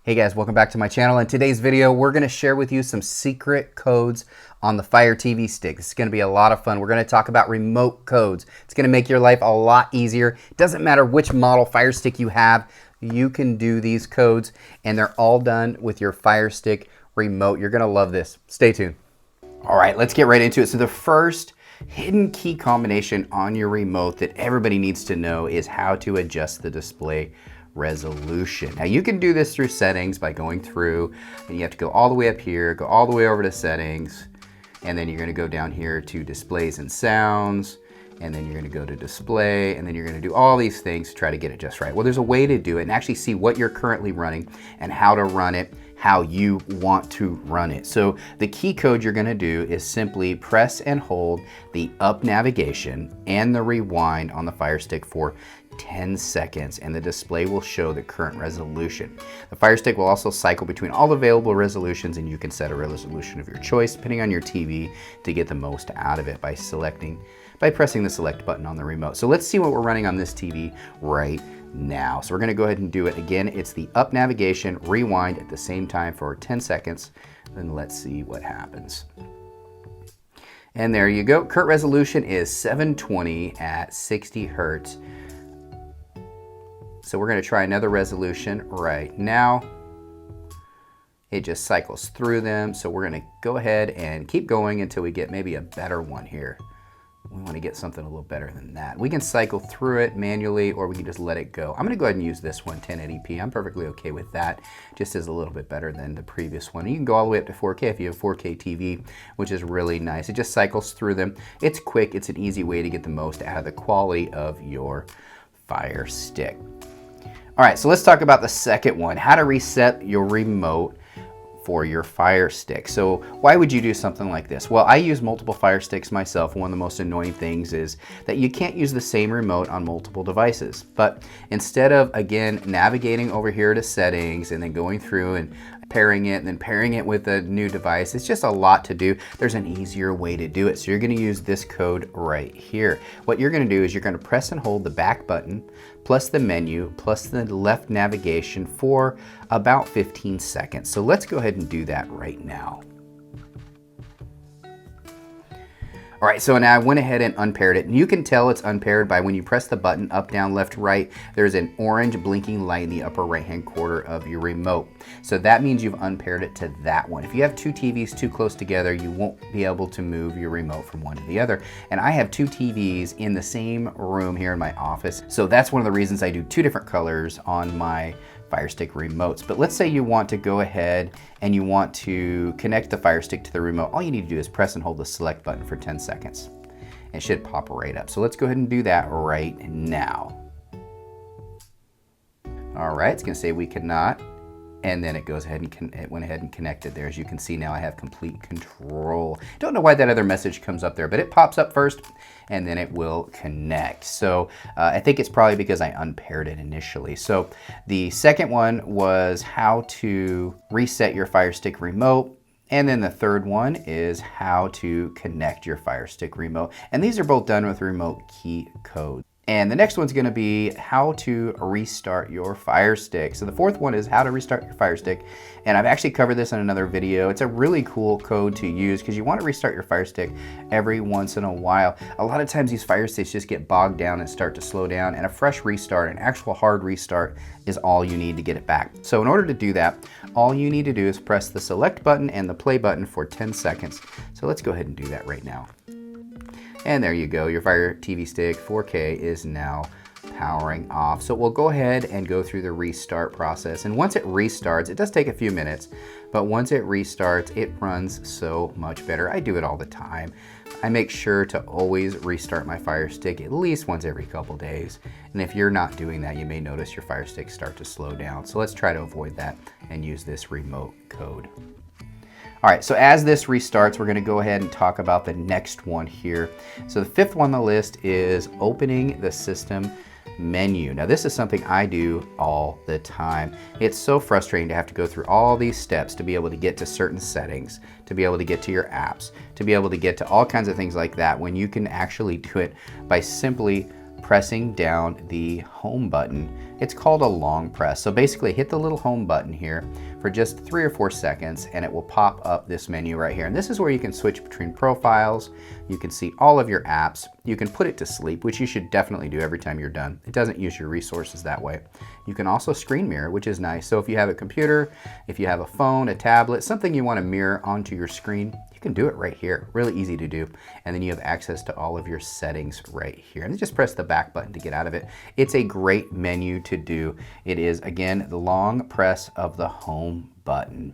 Hey guys, welcome back to my channel. In today's video, we're going to share with you some secret codes on the Fire TV stick. This is going to be a lot of fun. We're going to talk about remote codes. It's going to make your life a lot easier. It doesn't matter which model Fire Stick you have, you can do these codes, and they're all done with your Fire Stick remote. You're going to love this. Stay tuned. All right, let's get right into it. So the first hidden key combination on your remote that everybody needs to know is how to adjust the display resolution. Now you can do this through settings by going through, and you have to go all the way up here, go all the way over to settings, and then you're going to go down here to displays and sounds, and then you're going to go to display, and then you're going to do all these things to try to get it just right. Well, there's a way to do it and actually see what you're currently running and how to run it how you want to run it. So the key code you're going to do is simply press and hold the up navigation and the rewind on the Fire Stick for 10 seconds, and the display will show the current resolution. The Fire Stick will also cycle between all available resolutions, and you can set a resolution of your choice depending on your TV to get the most out of it by pressing the select button on the remote. So let's see what we're running on this TV right now. So we're going to go ahead and do it again. It's the up navigation, rewind at the same time for 10 seconds. Then let's see what happens. And there you go. Current resolution is 720 at 60 Hertz. So we're going to try another resolution right now. It just cycles through them. So we're going to go ahead and keep going until we get maybe a better one here. We want to get something a little better than that. We can cycle through it manually, or we can just let it go. I'm going to go ahead and use this one, 1080p. I'm perfectly okay with that. Just is a little bit better than the previous one. You can go all the way up to 4K if you have 4K TV, which is really nice. It just cycles through them. It's quick. It's an easy way to get the most out of the quality of your Fire Stick. All right, so let's talk about the second one, how to reset your remote for your Fire Stick. So why would you do something like this? Well, I use multiple Fire Sticks myself. One of the most annoying things is that you can't use the same remote on multiple devices. But instead of, again, navigating over here to settings and then going through and pairing it and then pairing it with a new device, it's just a lot to do. There's an easier way to do it. So you're going to use this code right here. What you're going to do is you're going to press and hold the back button plus the menu plus the left navigation for about 15 seconds. So let's go ahead and do that right now. All right, so now I went ahead and unpaired it, and you can tell it's unpaired by when you press the button up, down, left, right, there's an orange blinking light in the upper right-hand corner of your remote. So that means you've unpaired it to that one. If you have two TVs too close together, you won't be able to move your remote from one to the other. And I have two TVs in the same room here in my office, so that's one of the reasons I do two different colors on my Fire Stick remotes. But let's say you want to go ahead and you want to connect the Fire Stick to the remote. All you need to do is press and hold the select button for 10 seconds. It should pop right up. So let's go ahead and do that right now. All right, it's gonna say we cannot. And then it goes ahead and it went ahead and connected there. As you can see now, I have complete control. Don't know why that other message comes up there, but it pops up first and then it will connect. So I think it's probably because I unpaired it initially. So the second one was how to reset your Fire Stick remote. And then the third one is how to connect your Fire Stick remote. And these are both done with remote key code. And the next one's gonna be how to restart your Fire Stick. So the fourth one is how to restart your Fire Stick. And I've actually covered this in another video. It's a really cool code to use because you wanna restart your Fire Stick every once in a while. A lot of times these Fire Sticks just get bogged down and start to slow down, and a fresh restart, an actual hard restart, is all you need to get it back. So in order to do that, all you need to do is press the select button and the play button for 10 seconds. So let's go ahead and do that right now. And there you go, your Fire TV Stick 4K is now powering off. So we'll go ahead and go through the restart process. And once it restarts, it does take a few minutes, but once it restarts, it runs so much better. I do it all the time. I make sure to always restart my Fire Stick at least once every couple days. And if you're not doing that, you may notice your Fire Stick start to slow down. So let's try to avoid that and use this remote code. All right, so as this restarts, we're gonna go ahead and talk about the next one here. So the fifth one on the list is opening the system menu. Now this is something I do all the time. It's so frustrating to have to go through all these steps to be able to get to certain settings, to be able to get to your apps, to be able to get to all kinds of things like that when you can actually do it by simply pressing down the home button It's called a long press. So basically hit the little home button here for just 3 or 4 seconds and it will pop up this menu right here. And this is where you can switch between profiles. You can see all of your apps. You can put it to sleep, which you should definitely do every time you're done. It doesn't use your resources that way. You can also screen mirror, which is nice. So if you have a computer, if you have a phone, a tablet, something you want to mirror onto your screen, you can do it right here. Really easy to do. And then you have access to all of your settings right here. And then just press the back button to get out of it. It's a great menu to do. It is, again, the long press of the home button.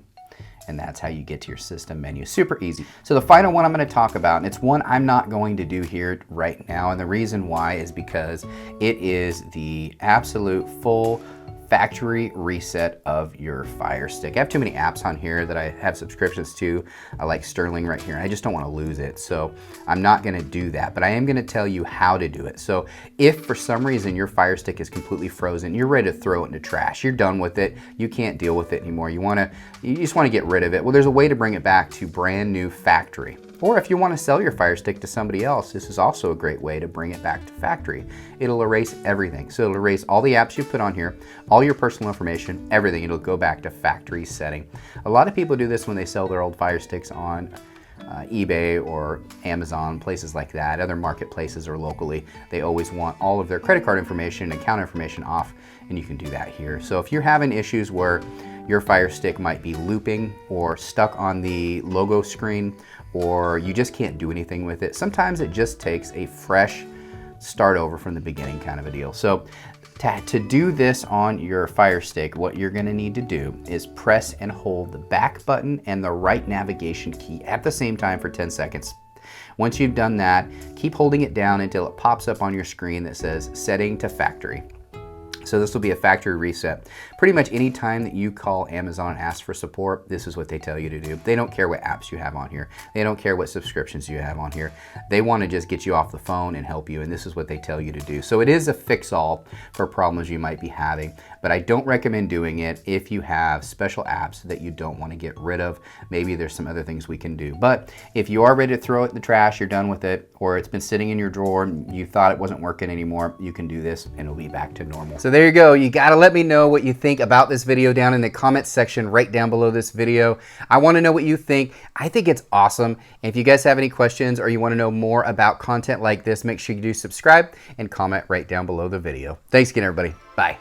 And that's how you get to your system menu. Super easy. So the final one I'm going to talk about, and it's one I'm not going to do here right now. And the reason why is because it is the absolute full factory reset of your Fire Stick. I have too many apps on here that I have subscriptions to. I like Sterling right here, and I just don't want to lose it. So I'm not going to do that, but I am going to tell you how to do it. So if for some reason your Fire Stick is completely frozen, you're ready to throw it into trash, you're done with it, you can't deal with it anymore, you just want to get rid of it, well, there's a way to bring it back to brand new factory. Or if you want to sell your Fire Stick to somebody else, this is also a great way to bring it back to factory. It'll erase everything. So it'll erase all the apps you put on here, all your personal information, everything. It'll go back to factory setting. A lot of people do this when they sell their old Fire Sticks on eBay or Amazon, places like that, other marketplaces or locally. They always want all of their credit card information and account information off, and you can do that here. So if you're having issues where your Fire Stick might be looping or stuck on the logo screen, or you just can't do anything with it, sometimes it just takes a fresh start over from the beginning kind of a deal. So to do this on your Fire Stick, what you're going to need to do is press and hold the back button and the right navigation key at the same time for 10 seconds. Once you've done that, keep holding it down until it pops up on your screen that says setting to factory. So this will be a factory reset. Pretty much any time that you call Amazon and ask for support, this is what they tell you to do. They don't care what apps you have on here. They don't care what subscriptions you have on here. They want to just get you off the phone and help you, and this is what they tell you to do. So it is a fix-all for problems you might be having, but I don't recommend doing it if you have special apps that you don't want to get rid of. Maybe there's some other things we can do. But if you are ready to throw it in the trash, you're done with it, or it's been sitting in your drawer and you thought it wasn't working anymore, you can do this and it'll be back to normal. So there you go. You got to let me know what you think about this video down in the comments section right down below this video. I want to know what you think. I think it's awesome. And if you guys have any questions or you want to know more about content like this, make sure you do subscribe and comment right down below the video. Thanks again, everybody. Bye.